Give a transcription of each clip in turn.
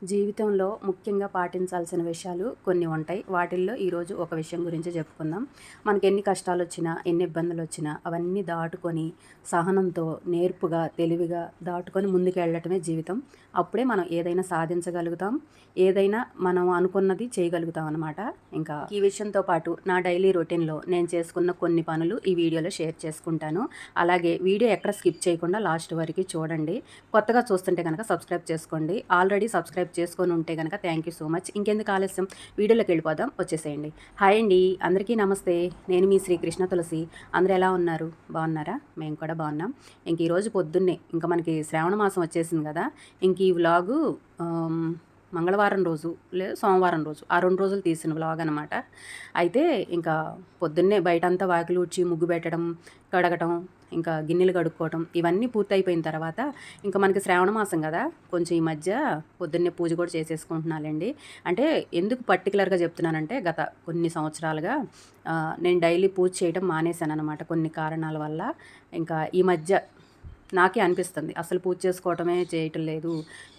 జీవితంలో ముఖ్యంగా పాటించాల్సిన విషయాలు కొన్ని ఉంటాయి. వాటిల్లో ఈరోజు ఒక విషయం గురించి చెప్పుకుందాం. మనకి ఎన్ని కష్టాలొచ్చినా, ఎన్ని ఇబ్బందులొచ్చినా అవన్నీ దాటుకొని సహనంతో, నేర్పుగా, తెలివిగా దాటుకొని ముందుకెళ్ళటమే జీవితం. అప్పుడే మనం ఏదైనా సాధించగలుగుతాం. ఏదైనా మనం అనుకున్నది చేయగలుగుతాం అనమాట. ఇంకా ఈ విషయంతో పాటు నా డైలీ రొటీన్‌లో నేను చేసుకున్న కొన్ని పనులు ఈ వీడియోలో షేర్ చేసుకుంటాను. అలాగే వీడియో ఎక్కడ స్కిప్ చేయకుండా లాస్ట్ వరకి చూడండి. కొత్తగా చూస్తుంటే గనక సబ్స్క్రైబ్ చేసుకోండి. ఆల్రెడీ సబ్స్క్రైబ్ చేసుకొని ఉంటే గనక థ్యాంక్ యూ సో మచ్. ఇంకెందుకు ఆలస్యం, వీడియోలోకి వెళ్ళిపోదాం, వచ్చేసేయండి. హాయ్ అండి, అందరికీ నమస్తే. నేను మీ శ్రీకృష్ణ తులసి. అందరూ ఎలా ఉన్నారు? బాగున్నారా? మేము కూడా బాగున్నాం. ఇంక ఈరోజు పొద్దున్నే ఇంకా మనకి శ్రావణ మాసం వచ్చేసింది కదా. ఇంక ఈ వ్లాగు మంగళవారం రోజు లేదా సోమవారం రోజు ఆ 2 రోజులు తీసిన వ్లాగ్ అనమాట. అయితే ఇంకా పొద్దున్నే బయటంతా వాకిలి ఊడ్చి ముగ్గు పెట్టడం, కడగటం, ఇంకా గిన్నెలు కడుక్కోవటం ఇవన్నీ పూర్తయిపోయిన తర్వాత ఇంకా మనకి శ్రావణ మాసం కదా, కొంచెం ఈ మధ్య పొద్దున్నే పూజ కూడా చేసేసుకుంటున్నానండి. అంటే ఎందుకు పర్టికులర్గా చెప్తున్నానంటే గత కొన్ని సంవత్సరాలుగా నేను డైలీ పూజ చేయడం మానేశాను అనమాట, కొన్ని కారణాల వల్ల. ఇంకా ఈ మధ్య నాకే అనిపిస్తుంది అసలు పూజ చేసుకోవటమే చేయటం లేదు,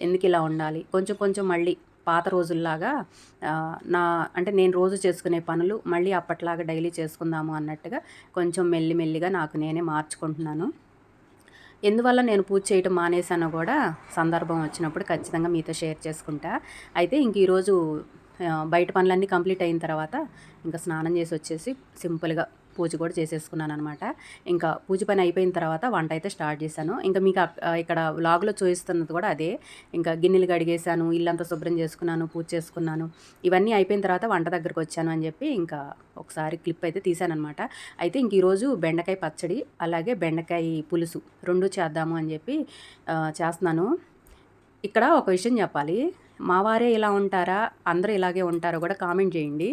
ఎందుకు ఇలా ఉండాలి, కొంచెం కొంచెం మళ్ళీ పాత రోజుల్లాగా నా అంటే నేను రోజు చేసుకునే పనులు మళ్ళీ అప్పట్లాగా డైలీ చేసుకుందాము అన్నట్టుగా కొంచెం మెల్లిమెల్లిగా నాకు నేనే మార్చుకుంటున్నాను. ఎందువల్ల నేను పూజ చేయటం మానేసానో కూడా సందర్భం వచ్చినప్పుడు ఖచ్చితంగా మీతో షేర్ చేసుకుంటా. అయితే ఇంక ఈరోజు బయట పనులన్నీ కంప్లీట్ అయిన తర్వాత ఇంకా స్నానం చేసి వచ్చేసి సింపుల్గా పూజ కూడా చేసేసుకున్నాను అనమాట. ఇంకా పూజ పని అయిపోయిన తర్వాత వంట అయితే స్టార్ట్ చేశాను. ఇంకా మీకు ఇక్కడ వ్లాగ్లో చూపిస్తున్నది కూడా అదే. ఇంకా గిన్నెలు కడిగేశాను, ఇల్లంతా శుభ్రం చేసుకున్నాను, పూజ చేసుకున్నాను. ఇవన్నీ అయిపోయిన తర్వాత వంట దగ్గరకు వచ్చాను అని చెప్పి ఇంకా ఒకసారి క్లిప్ అయితే తీశానమాట. అయితే ఇంక ఈరోజు బెండకాయ పచ్చడి అలాగే బెండకాయ పులుసు 2 చేద్దాము అని చెప్పి చేస్తున్నాను. ఇక్కడ ఒక విషయం చెప్పాలి, మా వారే ఇలా ఉంటారా, అందరూ ఇలాగే ఉంటారో కూడా కామెంట్ చేయండి.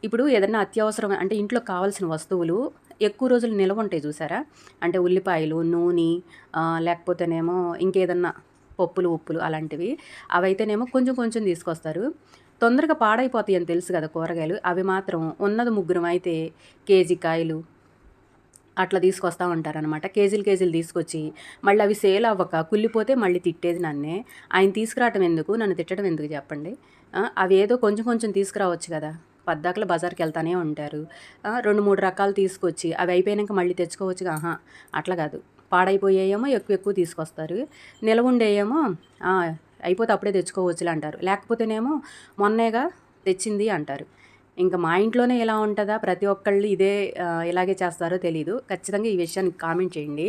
ఇప్పుడు ఏదన్నా అత్యవసరం అంటే ఇంట్లో కావాల్సిన వస్తువులు ఎక్కువ రోజులు నిల్వ ఉంటాయి చూసారా, అంటే ఉల్లిపాయలు, నూనె, లేకపోతేనేమో ఇంకేదన్నా పప్పులు, ఉప్పులు అలాంటివి. అవైతేనేమో కొంచెం కొంచెం తీసుకొస్తారు. తొందరగా పాడైపోతాయి అని తెలుసు కదా కూరగాయలు. అవి మాత్రం ఉన్నది ముగ్గురం అయితే కేజీ కాయలు అట్లా తీసుకొస్తా ఉంటారనమాట. కేజీలు తీసుకొచ్చి మళ్ళీ అవి సేల్ అవ్వక కుళ్ళిపోతే మళ్ళీ తిట్టేది నన్నే. ఆయన తీసుకురావటం ఎందుకు, నన్ను తిట్టడం ఎందుకు చెప్పండి. అవి ఏదో కొంచెం కొంచెం తీసుకురావచ్చు కదా, పద్దాకల బజార్కి వెళ్తానే ఉంటారు. 2, 3 రకాలు తీసుకొచ్చి అవి అయిపోయాక మళ్ళీ తెచ్చుకోవచ్చుగా. అట్లా కాదు, పాడైపోయేయేమో ఎక్కువ ఎక్కువ తీసుకొస్తారు, నిలవ ఉండేయేమో అయిపోతే అప్పుడే తెచ్చుకోవచ్చులే అంటారు. లేకపోతేనేమో మొన్నేగా తెచ్చింది అంటారు. ఇంకా మా ఇంట్లోనే ఎలా ఉంటుందా, ప్రతి ఒక్కళ్ళు ఇదే ఇలాగే చేస్తారో తెలీదు. ఖచ్చితంగా ఈ విషయాన్ని కామెంట్ చేయండి.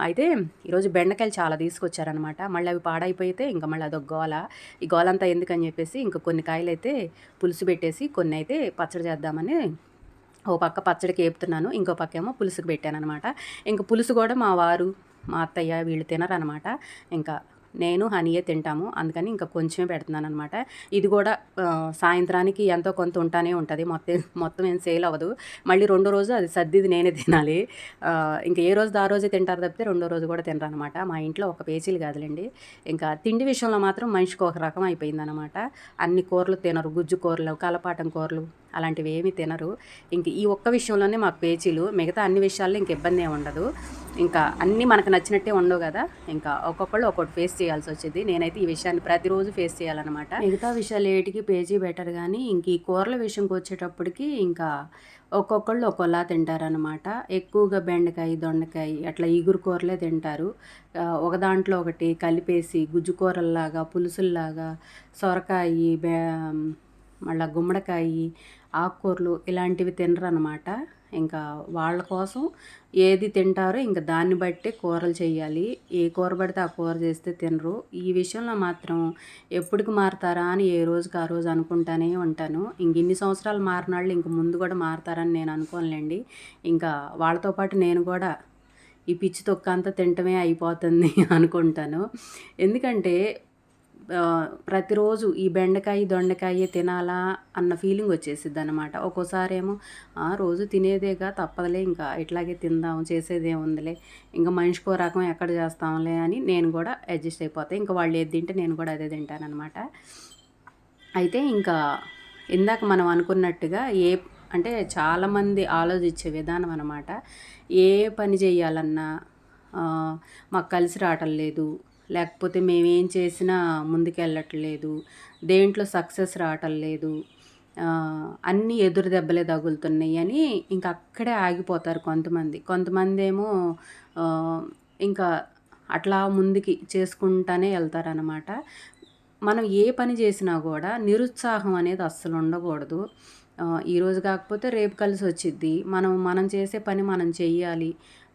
అయితే ఈరోజు బెండకాయలు చాలా తీసుకొచ్చారనమాట. మళ్ళీ అవి పాడైపోతే ఇంకా మళ్ళీ అదొక గోల. ఈ గోలంతా ఎందుకని చెప్పేసి ఇంకా కొన్ని కాయలు అయితే పులుసు పెట్టేసి కొన్ని అయితే పచ్చడి చేద్దామని ఓ పక్క పచ్చడికి ఏపుతున్నాను, ఇంకో పక్క ఏమో పులుసుకు పెట్టానమాట. ఇంక పులుసు కూడా మా వారు, మా అత్తయ్య వీళ్ళు తినరనమాట. ఇంకా నేను హనీయే తింటాము, అందుకని ఇంకా కొంచెమే పెడుతున్నాను అనమాట. ఇది కూడా సాయంత్రానికి ఎంతో కొంత ఉంటానే ఉంటుంది, మొత్తం ఏం సేల్ అవ్వదు. మళ్ళీ రెండో రోజు అది సర్దిది నేనే తినాలి. ఇంకా ఏ రోజు ఆ రోజే తింటారు తప్పితే రెండో రోజు కూడా తినరు అనమాట. మా ఇంట్లో ఒక పేచీలు కాదులేండి. ఇంకా తిండి విషయంలో మాత్రం మనిషికి ఒక రకం అయిపోయిందనమాట. అన్ని కూరలు తినరు, గుజ్జు కూరలు, కలపాటం కూరలు అలాంటివి ఏమీ తినరు. ఇంక ఈ ఒక్క విషయంలోనే మాకు పేచీలు, మిగతా అన్ని విషయాల్లో ఇంక ఇబ్బంది ఏమి ఉండదు. ఇంకా అన్నీ మనకు నచ్చినట్టే ఉండవు కదా, ఇంకా ఒక్కొక్కళ్ళు ఒక్కొక్కటి ఫేస్ చేయాల్సి వచ్చింది. నేనైతే ఈ విషయాన్ని ప్రతిరోజు ఫేస్ చేయాలన్నమాట. మిగతా విషయాలు ఏటికి పేజీ బెటర్ కానీ ఇంక ఈ కూరల విషయంకి వచ్చేటప్పటికి ఇంకా ఒక్కొక్కళ్ళు ఒక్కోలా తింటారనమాట. ఎక్కువగా బెండకాయ, దొండకాయ అట్లా ఈగురు కూరలే తింటారు. ఒక దాంట్లో ఒకటి కలిపేసి గుజ్జు కూరల్లాగా, పులుసుల్లాగా, సొరకాయ, మళ్ళీ గుమ్మడికాయ, ఆకుకూరలు ఇలాంటివి తినరనమాట. ఇంకా వాళ్ళ కోసం ఏది తింటారో ఇంకా దాన్ని బట్టే కూరలు చేయాలి. ఏ కూర పడితే ఆ కూర చేస్తే తినరు. ఈ విషయంలో మాత్రం ఎప్పటికి మారుతారా అని ఏ రోజుకి ఆ రోజు అనుకుంటానే ఉంటాను. ఇంక ఇన్ని సంవత్సరాలు మారినాళ్ళు ఇంక ముందు కూడా మారుతారని నేను అనుకోనులేండి. ఇంకా వాళ్ళతో పాటు నేను కూడా ఈ పిచ్చి తొక్క అంతా తినటమే అయిపోతుంది అనుకుంటాను. ఎందుకంటే ప్రతిరోజు ఈ బెండకాయ, దొండకాయ తినాలా అన్న ఫీలింగ్ వచ్చేసిద్ది అనమాట. ఒక్కోసారి ఏమో రోజు తినేదేగా తప్పదులే, ఇంకా ఇట్లాగే తిందాం, చేసేదేముందిలే, ఇంకా మనిషికో రకం ఎక్కడ చేస్తాంలే అని నేను కూడా అడ్జస్ట్ అయిపోతాను. ఇంకా వాళ్ళు ఏది తింటే నేను కూడా అదే తింటానమాట. అయితే ఇంకా ఇందాక మనం అనుకున్నట్టుగా అంటే చాలామంది ఆలోచించే విధానం అనమాట. ఏ పని చేయాలన్నా మాకు కలిసి రావటం లేదు, లేకపోతే మేమేం చేసినా ముందుకెళ్ళట్లేదు, దేంట్లో సక్సెస్ రావటం లేదు, అన్నీ ఎదురు దెబ్బలే తగులుతున్నాయి అని ఇంక అక్కడే ఆగిపోతారు కొంతమంది. కొంతమందేమో ఇంకా అట్లా ముందుకి చేసుకుంటానే వెళ్తారనమాట. మనం ఏ పని చేసినా కూడా నిరుత్సాహం అనేది అస్సలు ఉండకూడదు. ఈరోజు కాకపోతే రేపు కలిసొచ్చిద్ది. మనం చేసే పని మనం చెయ్యాలి.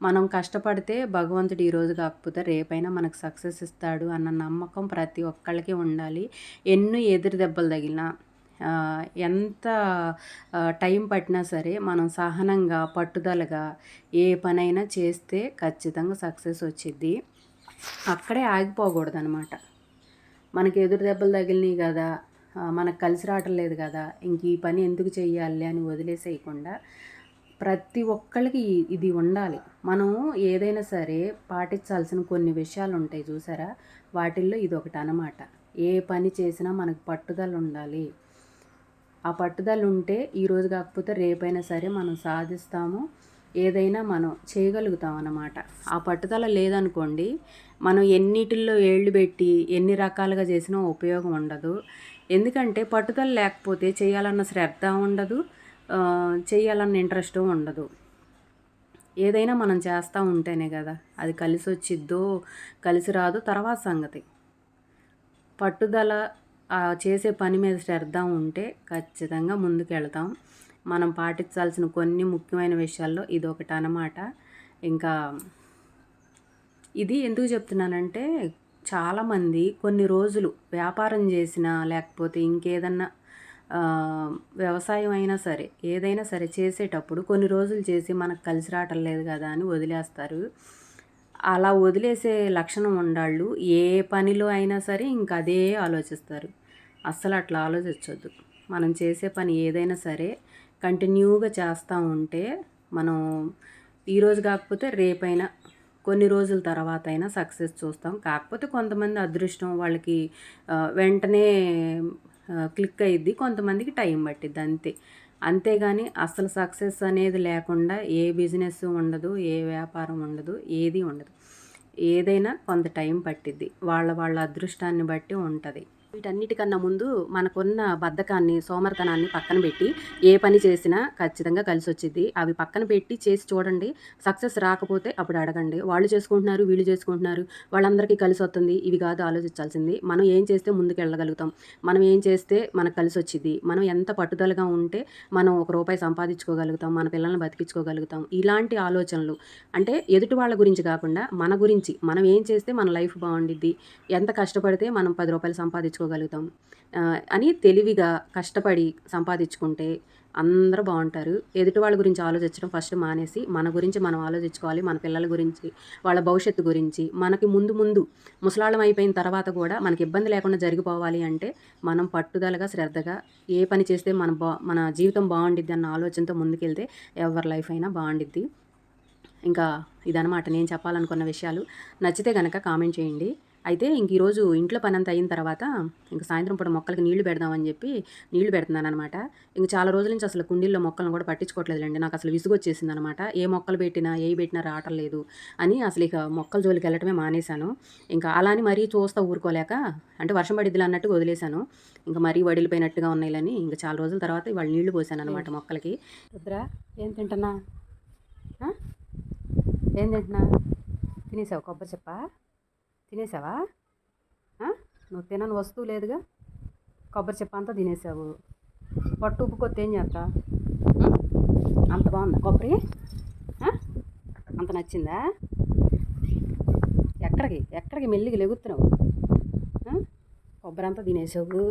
మనం కష్టపడితే భగవంతుడు ఈరోజు కాకపోతే రేపైనా మనకు సక్సెస్ ఇస్తాడు అన్న నమ్మకం ప్రతి ఒక్కళ్ళకి ఉండాలి. ఎన్ని ఎదురు దెబ్బలు తగిలినా, ఎంత టైం పట్టినా సరే మనం సహనంగా, పట్టుదలగా ఏ పనైనా చేస్తే ఖచ్చితంగా సక్సెస్ వచ్చిద్ది. అక్కడే ఆగిపోకూడదనమాట. మనకి ఎదురు దెబ్బలు తగిలినాయి కదా, మనకు కలిసి రావటం లేదు కదా, ఇంక ఈ పని ఎందుకు చెయ్యాలి అని వదిలేసేయకుండా ప్రతి ఒక్కళ్ళకి ఇది ఉండాలి. మనం ఏదైనా సరే పాటించాల్సిన కొన్ని విషయాలు ఉంటాయి చూసారా, వాటిల్లో ఇది ఒకటి అనమాట. ఏ పని చేసినా మనకు పట్టుదల ఉండాలి. ఆ పట్టుదల ఉంటే ఈరోజు కాకపోతే రేపైనా సరే మనం సాధిస్తాము, ఏదైనా మనం చేయగలుగుతాం అన్నమాట. ఆ పట్టుదల లేదనుకోండి, మనం ఎన్నిటిల్లో ఏళ్ళు పెట్టి ఎన్ని రకాలుగా చేసినా ఉపయోగం ఉండదు. ఎందుకంటే పట్టుదల లేకపోతే చేయాలన్న శ్రద్ధ ఉండదు, చేయాలన్న ఇంట్రెస్టు ఉండదు. ఏదైనా మనం చేస్తూ ఉంటేనే కదా అది కలిసి వచ్చిద్దో కలిసి రాదో తర్వాత సంగతి. పట్టుదల చేసే పని మీద శ్రద్ధ ఉంటే ఖచ్చితంగా ముందుకెళ్తాం. మనం పాటించాల్సిన కొన్ని ముఖ్యమైన విషయాల్లో ఇదొకటి అన్నమాట. ఇంకా ఇది ఎందుకు చెప్తున్నానంటే, చాలామంది కొన్ని రోజులు వ్యాపారం చేసినా లేకపోతే ఇంకేదన్నా వ్యవసాయం అయినా సరే ఏదైనా సరే చేసేటప్పుడు కొన్ని రోజులు చేసి మనకు కలిసి రావటం లేదు కదా అని వదిలేస్తారు. అలా వదిలేసే లక్షణం ఉండాళ్ళు ఏ పనిలో అయినా సరే ఇంకా అదే ఆలోచిస్తారు. అస్సలు అట్లా ఆలోచించొద్దు. మనం చేసే పని ఏదైనా సరే కంటిన్యూగా చేస్తూ ఉంటే మనం ఈరోజు కాకపోతే రేపైనా కొన్ని రోజుల తర్వాత అయినా సక్సెస్ చూస్తాం. కాకపోతే కొంతమంది అదృష్టం వాళ్ళకి వెంటనే క్లిక్ అయ్యిద్ది, కొంతమందికి టైం పట్టిద్ది అంతే. అంతేగాని అసలు సక్సెస్ అనేది లేకుండా ఏ బిజినెస్ ఉండదు, ఏ వ్యాపారం ఉండదు, ఏది ఉండదు. ఏదైనా కొంత టైం పట్టిద్ది, వాళ్ళ అదృష్టాన్ని బట్టి ఉంటుంది. వీటన్నిటికన్నా ముందు మనకున్న బద్ధకాన్ని, సోమరితనాన్ని పక్కన పెట్టి ఏ పని చేసినా ఖచ్చితంగా కలిసి వచ్చిద్ది. అవి పక్కన పెట్టి చేసి చూడండి. సక్సెస్ రాకపోతే అప్పుడు అడగండి. వాళ్ళు చేసుకుంటున్నారు, వీళ్ళు చేసుకుంటున్నారు, వాళ్ళందరికీ కలిసి వస్తుంది, ఇవి కాదు ఆలోచించాల్సింది. మనం ఏం చేస్తే ముందుకు వెళ్ళగలుగుతాం, మనం ఏం చేస్తే మనకు కలిసి వచ్చిద్ది, మనం ఎంత పట్టుదలగా ఉంటే మనం ₹1 సంపాదించుకోగలుగుతాం, మన పిల్లల్ని బతికించుకోగలుగుతాం. ఇలాంటి ఆలోచనలు అంటే ఎదుటి వాళ్ళ గురించి కాకుండా మన గురించి, మనం ఏం చేస్తే మన లైఫ్ బాగుండిద్ది, ఎంత కష్టపడితే మనం ₹10 సంపాదించుకోగలుగుతాం అని తెలివిగా కష్టపడి సంపాదించుకుంటే అందరూ బాగుంటారు. ఎదుటి వాళ్ళ గురించి ఆలోచించడం ఫస్ట్ మానేసి మన గురించి మనం ఆలోచించుకోవాలి. మన పిల్లల గురించి, వాళ్ళ భవిష్యత్తు గురించి. మనకి ముందు ముసలాళ్ళం అయిపోయిన తర్వాత కూడా మనకి ఇబ్బంది లేకుండా జరిగిపోవాలి అంటే మనం పట్టుదలగా, శ్రద్ధగా ఏ పని చేస్తే మన జీవితం బాగుండిద్ది అన్న ఆలోచనతో ముందుకెళ్తే ఎవరి లైఫ్ అయినా బాగుండిద్ది. ఇంకా ఇదనమాట నేను చెప్పాలనుకున్న విషయాలు. నచ్చితే కనుక కామెంట్ చేయండి. అయితే ఇంక ఈరోజు ఇంట్లో పనంతా అయిన తర్వాత ఇంక సాయంత్రం పూట మొక్కలకి నీళ్లు పెడదామని చెప్పి నీళ్లు పెడుతున్నానమాట. ఇంక చాలా రోజుల నుంచి అసలు కుండీల్లో మొక్కలను కూడా పట్టించుకోవట్లేదులేండి. నాకు అసలు విసుగొచ్చేసిందనమాట. ఏ మొక్కలు పెట్టినా, ఏవి పెట్టినా రావటం లేదు అని అసలు ఇక మొక్కల జోలికి వెళ్ళటమే మానేశాను. ఇంకా అలా అని మరీ చూస్తా ఊరుకోలేక, అంటే వర్షం పడిద్దిలే అన్నట్టుగా వదిలేశాను. ఇంకా మరీ వడిలిపోయినట్టుగా ఉన్నాయిలని ఇంక చాలా రోజుల తర్వాత ఇవాళ నీళ్లు పోసాననమాట మొక్కలకి. రుద్రా, ఏం తింటున్నా? ఏం తింటున్నా? తినేసావు కొబ్బరి చెప్ప? తినేసావా? నువ్వు తినని వస్తువు లేదుగా, కొబ్బరి చెప్ప అంతా తినేసావు. పొట్టు ఉప్పు కొత్త ఏం చేస్తా? అంత బాగుందా కొబ్బరి? అంత నచ్చిందా? ఎక్కడికి మెల్లిగా లెగుతున్నావు? కొబ్బరి అంతా తినేసావు.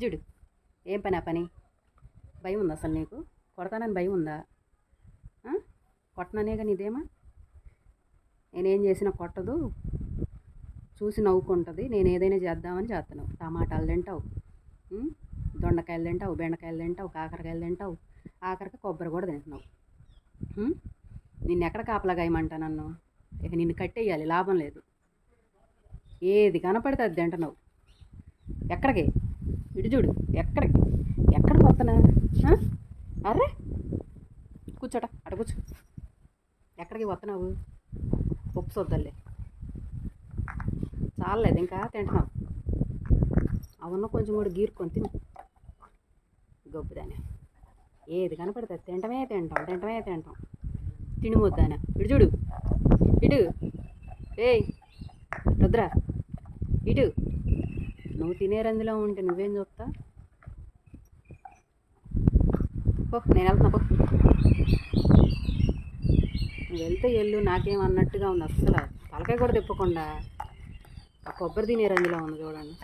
చూడు ఏం పని ఆ పని? భయం ఉందా అసలు నీకు? కొడతానని భయం ఉందా? కొట్టననే కానీ ఇదేమా? నేనేం చేసినా కొట్టదు, చూసి నవ్వుకుంటుంది. నేను ఏదైనా చేద్దామని చేస్తున్నావు. టమాటాలు తింటావు, దొండకాయలు తింటావు, బెండకాయలు తింటావు, కాకరకాయలు తింటావు, ఆఖరికి కొబ్బరి కూడా తింటున్నావు. నిన్ను ఎక్కడ కాపలా గాయమంటా నన్ను? ఇక నిన్ను కట్టేయాలి, లాభం లేదు. ఏది కనపడితే అది తింటున్నావు. ఎక్కడికి? ఇటు చూడు, ఎక్కడికి వస్తున్నా? అర్రే కూర్చోట, అక్కడ కూర్చో. ఎక్కడికి వస్తున్నావు? చూద్దాంలే. చాలలేదు ఇంకా తింటున్నావు. అవున్న కొంచెం కూడా గీరుకొని తిని గొప్పదానే. ఏది కనపడితే తింటమే తింటాం. తిని ముద్దానే. ఇటు చూడు, ఇటు. ఏయ్ రుద్ర, ఇటు. నువ్వు తినే రందిలో ఉంటే నువ్వేం చూస్తా? పో, నేను వెళ్తున్నా పో. నువ్వు వెళ్తే ఎల్లు, నాకేం అన్నట్టుగా ఉంది. అస్సలు తలకాయ కూడా తిప్పకుండా ఆ కొబ్బరి తినే రందిలో ఉంది చూడండి.